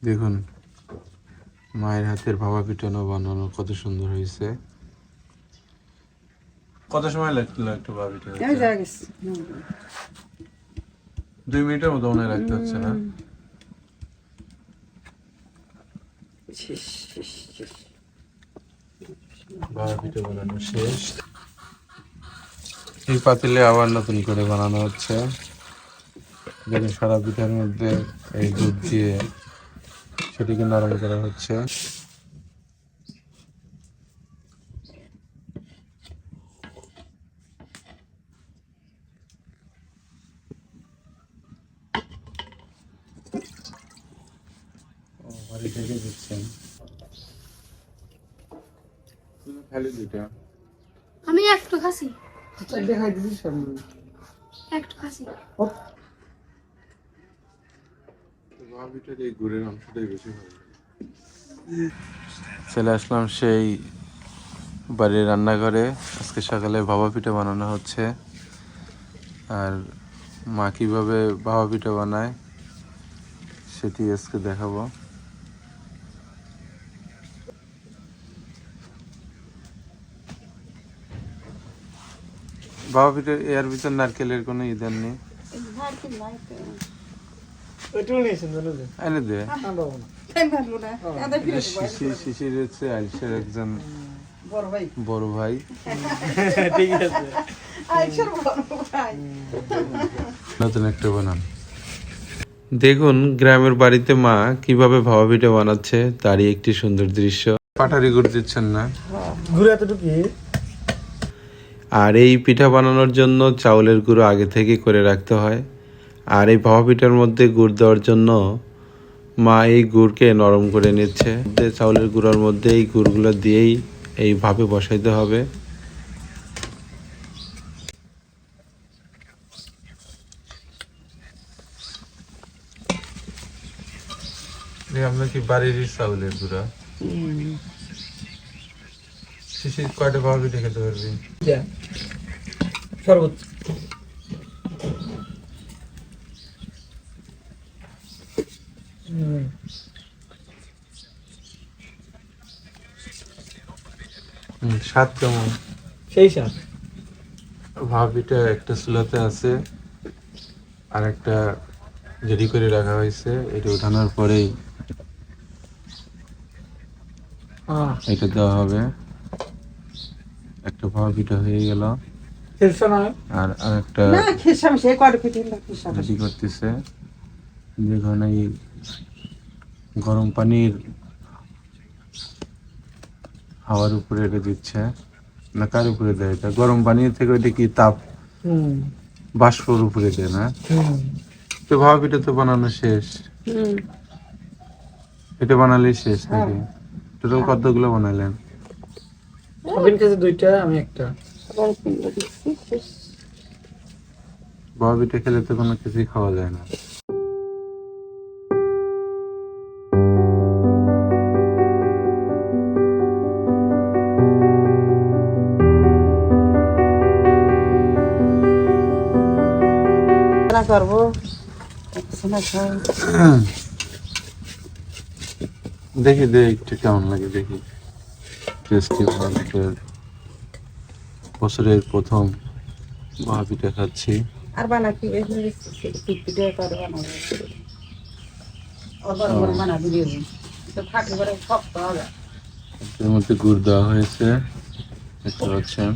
দেখুন মায়ের হাতের ভাপা পিঠানো বানানো কত সুন্দর হয়েছে। কত সময় লাগলো একটা ভাপা পিঠা হতে? 2 মিনিটের মতো মনে হয় রাখতে হচ্ছে না? ভাপা পিঠা বানানো শেষ। এই পাতিলে আবার নতুন করে বানানো হচ্ছে। যেটা সারা পিঠার মধ্যে এই দুধ দিয়ে সেটিকে নরম করা হচ্ছে। বাড়ি থেকে দিচ্ছেন খালি দুইটা। আমি একটু খাসি, দেখাই দিবি সামনে একটু খাসি। ভাপা পিঠার এই গুড়ের অংশটাই বেশি ভালো লাগে। চলে আসলাম সেই বাড়ির রান্নাঘরে। আজকে সকালে ভাপা পিঠা বানানো হচ্ছে। আর মা কীভাবে ভাপা পিঠা বানায় সেটি আজকে দেখাবো। ভাপা পিঠা এর ভিতর নারকেলের কোনো ইদার নেই, এনে দে। শিশির হচ্ছে আইসের একজন বড় ভাই। ঠিক আছে, নতুন একটা বানান। দেখুন গ্রামের বাড়িতে মা কিভাবে ভাপা পিঠা বানাচ্ছে তারই একটি সুন্দর দৃশ্য। পাটারি গুড় দিচ্ছেন না? ঘুরে এতটুকু। আর এই পিঠা বানানোর জন্য চাউলের গুঁড়ো আগে থেকে করে রাখতে হয়। আর এই ভাপা পিঠার মধ্যে গুড় দেওয়ার জন্য মা এই গুড়কে নরম করে নিচ্ছে। চাউলের গুঁড়োর মধ্যে এই গুড়গুলো দিয়েই এই ভাপে বসাইতে হবে। আপনার কি বাড়ির চাউলের গুঁড়া? শিশির কয়টা ভাপা পিঠা খেতে পারবি? সর্বোচ্চ স্বাদ কেমন? সেই সাথ ভাপা পিঠা একটা চুলাতে আছে আর একটা রেডি করে রাখা হয়েছে। এটা উঠানোর পরেই এটা দেওয়া হবে। একটা ভাপা পিঠা হয়ে গেল। আর আরেকটা রেডি করতেছে। দেখুন এই গরম পানির হাওয়ার উপরে এটা দিচ্ছে না, কার উপরে দেয় এটা? গরম পানির থেকে ওইটা কি তাপ বাষ্পর উপরে দেয় না? তো ভাপা পিঠা তো বানানো শেষ। এটা বানালেই শেষ নাকি? টোটাল কতগুলো বানালেন? দুইটা, আমি একটা। ভাপা পিঠা খেলে তো কোনো কিছুই খাওয়া যায় না। করবো দেখি দে একটু কেমন লাগে, দেখি। টেস্টি বছরের প্রথম ভাপা পিঠা খাচ্ছি। আর বানা কি পিঠে করে বানা দিবি তো থাকলে পরে শক্ত হবে। এর মধ্যে গুড় দেওয়া হয়েছে, দেখতে পাচ্ছেন।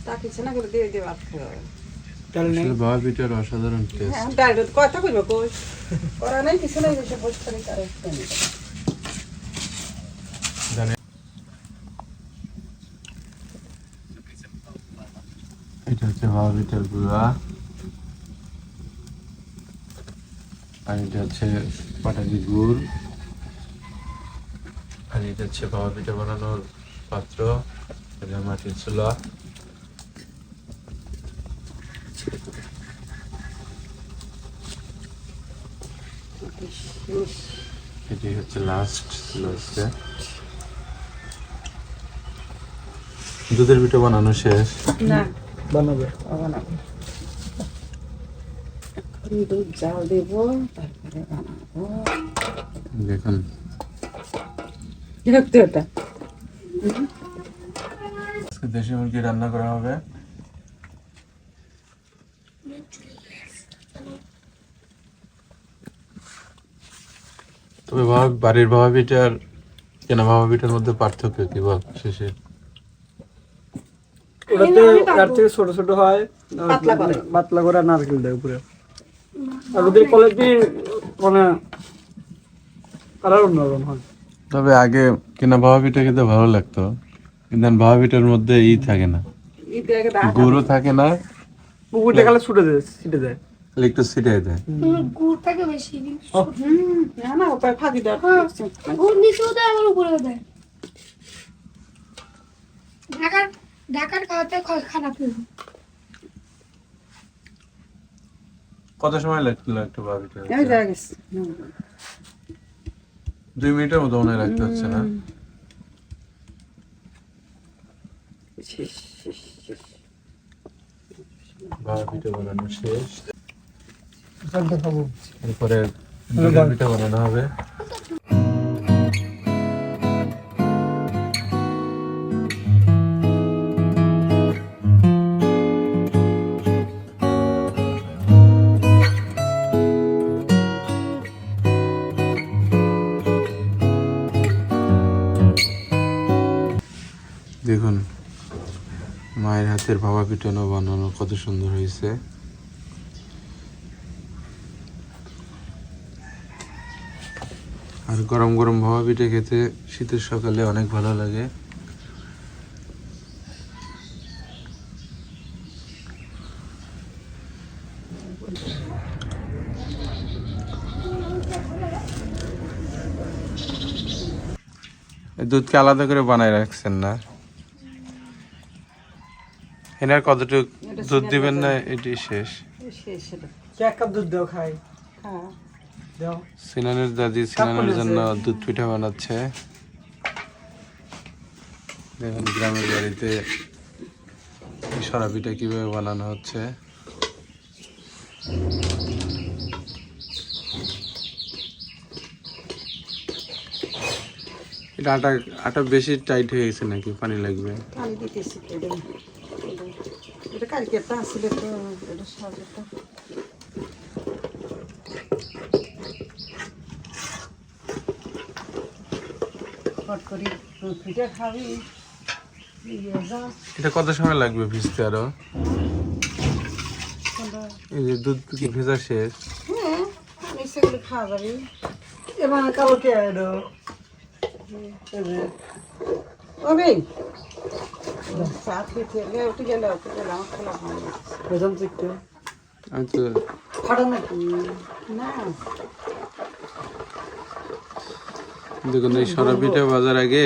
তা কিছু না করে দিয়ে দিয়ে ভাত ভাপা পিঠার অসাধারণ টেস্ট। হ্যাঁ ডাইরেক্ট কথা কইব কই করা নাই কিছু নাই এসে বসে করে করে এটা হচ্ছে ভাপা পিঠার গুঁড়া, আর এটা হচ্ছে পাটালি গুড়, আর এটা হচ্ছে ভাপা পিঠা বানানোর পাত্র, এটা মাটির চুলা। এটি হচ্ছে লাস্ট ছিল আজকে। দুধের পিঠা বানানো শেষ। না বানাবে বানাবো এখন দুধ জাল দেব তারপরে বানাবো দেখুন দেখতে ওটা আজকে দেশি মুরগি রান্না করা হবে। তবে বাড়ির ভাবা পিঠার কেনা ভাবা পিঠার মধ্যে পার্থক্য কি বল শেষে? ওটাতে তার থেকে ছোট ছোট হয়, পাতলা করে। পাতলা করে নারকেল দেয় উপরে। আর ওদের কোয়ালিটি মানে আরো অন্যরকম হয়। তবে আগে কেনা ভাবা পিঠা খেতে ভালো লাগতো, কিন্তু এখন ভাবা পিঠার মধ্যে থাকে না, ঈদে আগে দাঁড়া গুড়ও থাকে না, পুকুরটা খালি ছিটে দেয়। খালি একটু ছিটাই দেয়। গুড় থাকে বেশি না না ওপায় ফাঁকি দেওয়ার গুড় নিচেও দেয় আবার উপরেও দেয়। ঢাকার খাওয়াতে খারাপ হয়ে যায়। কত সময় লাগছিল একটা ভাবা পিঠা? এই জায়গা গেছে 2 মিনিটের মতো মনে হয় রাখতে হচ্ছে না? শেষ শেষ শেষ ভাবা পিঠা বানানো শেষ, দেখাবো এরপরে দুধের পিঠা বানানো হবে। দেখুন মায়ের হাতের ভাপা পিঠানো বানানো কত সুন্দর হয়েছে। আর গরম গরম ভাপা পিঠা খেতে শীতের সকালে অনেক ভালো লাগে। দুধকে আলাদা করে বানায় রাখছেন না? এনার কতটুক দুধ দিবেন না এটি শেষ? শেষ এটা 1 কাপ দুধ দাও খাই হ্যাঁ দাও। সিনানের দাদি সিনানের জন্য দুধ পিঠা বানাচ্ছে। দেখুন গ্রামের বাড়িতে এই সরা পিঠা কিভাবে বানানো হচ্ছে। এটা আটা বেশি টাইট হয়ে গেছে নাকি পানি লাগবে? পানি দিতেছি এটা কালকে একটা আসলে তো এটা সাজাটা হট করি পিঠা খাবি এটা কত সময় লাগবে ভিজতে আরো? এই যে দুধ কি ভেজা শেষ? হ্যাঁ নিশ্চয়ই খাওয়া যাবে এবার কালকে এলো ওবে সাথ খেতে উঠে গেলে আমার খোলা হয় প্রথম থেকে আমি তো ফাটা নাকি না দেখুন এই সরা পিঠা বাজার আগে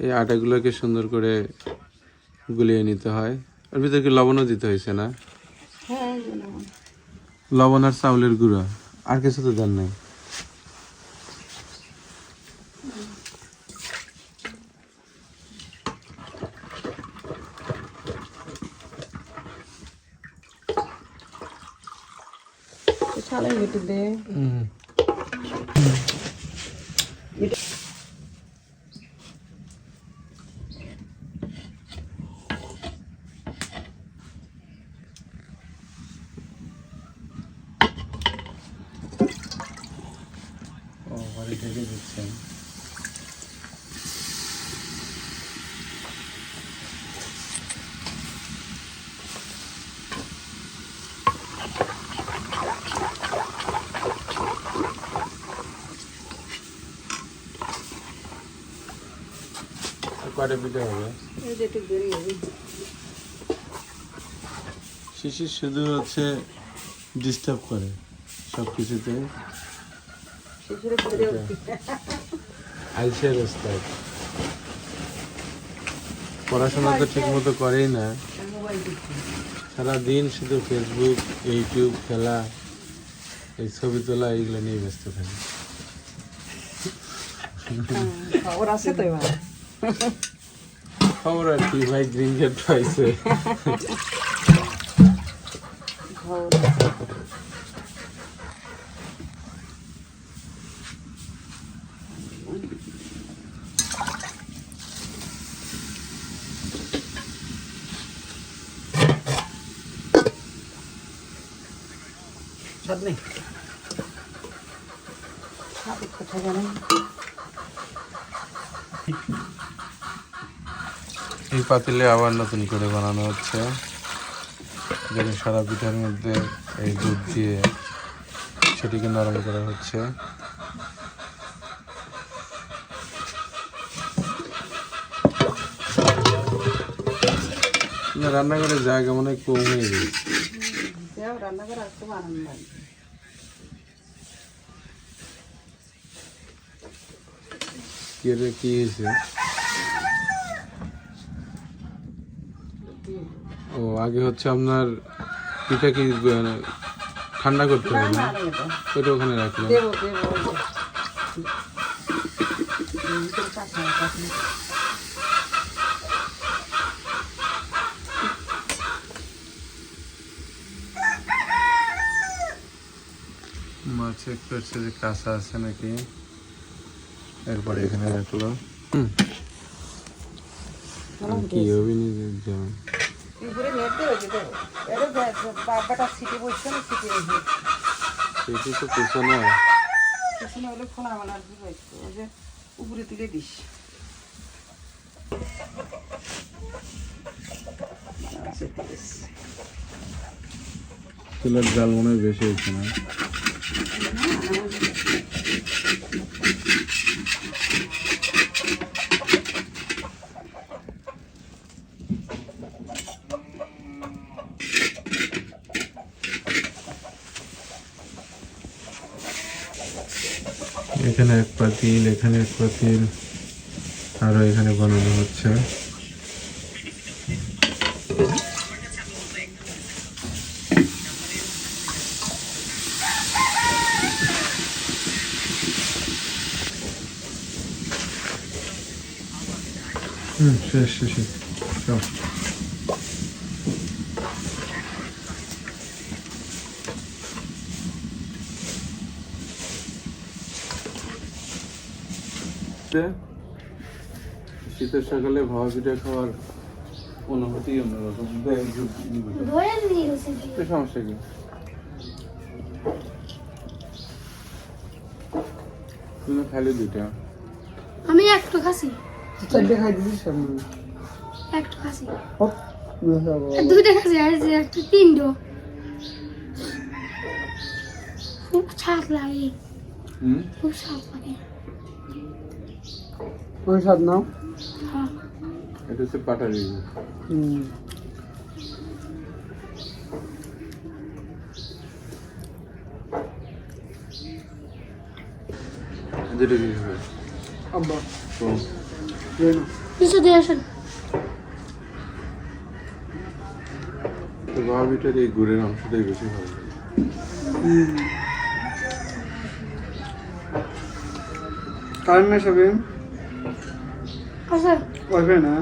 এই আটাগুলোকে সুন্দর করে গুলিয়ে নিতে হয়। আর ভিতরে কি লবণও দিতে হয়েছে না? হ্যাঁ লবণ আর চাউলের গুঁড়া, আর কিছু তো দেন নাই। ছালাই কেটে দে ও ঘরে ঢেকে দিচ্ছেন। কয়টা পিঠা হবে? এই যে একটু দেরি হবে শিশির শুধু ডিস্টার্ব করে সব কিছুতে, শিশুরে ধরে আলসের ওস্তাদ। পড়াশোনা তো ঠিক মতো করেই না, মোবাইল দেখছি সারাদিন শুধু ফেসবুক ইউটিউব খেলা। এই ছবি তোলা এইগুলো নিয়ে ব্যস্ত থাকি। খবর আছে তো এবার। খবর আর কি ভাই, গ্রিন কার্ড পাইছে। খবর আছে। স্বাদ নেই, স্বাদ কোথায় জানেন? এই পাতিলে আবার নতুন করে বানানো হচ্ছে, যেটা সারা পিঠার মধ্যে এই দুধ দিয়ে সেটিকে নরম করা হচ্ছে। রান্নাঘরের জায়গা মনে হয় কমে গেছে। যাও রান্না করে আসতে আনন্দ লাগে। কি হয়েছে? ও আগে হচ্ছে আপনার পিঠা কি ঠান্ডা করতে হবে না? ওইটা ওখানে রাখলাম। দেবো দেবো কাঁচা কাঁচা। মা চেক করছে যে কাঁচা আছে নাকি, এরপরে এখানে রাখলো। কি হবে নিজের যেমন উপরে নেট দেবে কি দেবো? এটা বাবাটা সিটি বসছে না, সিটি রেখে সেটি তো পিছনে। পিছনে হলে ফোন আমার আর কি হয়েছে, ওই যে উপরে তুলে দিস। চুলার জাল মনে হয় বেশি হয়েছে না? এখানে এক পাতিল, এখানে এক পাতিল, আরো এখানে বানানো হচ্ছে। শেষ শেষ চল। শীতের সকালে ভাপা পিঠা খাওয়ার অনুভূতি অন্যরকম। সমস্যা কি? তুমি খাইলে দুইটা। আমি একটু খাসি, চারটে খাই দিছিস সামনে। একটু খাসি, হপ, দুইটা খাসি, আর যে একটা তিনটো। খুব স্বাদ লাগে, খুব স্বাদ লাগে। ওই স্বাদ নাও। হ্যাঁ, এটা হচ্ছে পাটারি। যেটা কি হবে আব্বা তো জেনো নিচে দিয়ে আসেন। ভাপা পিঠার এই গুড়ের অংশটাই বেশি ভালো লাগে। কারেন্ট না সবে আচ্ছা, ওয়াইফাই না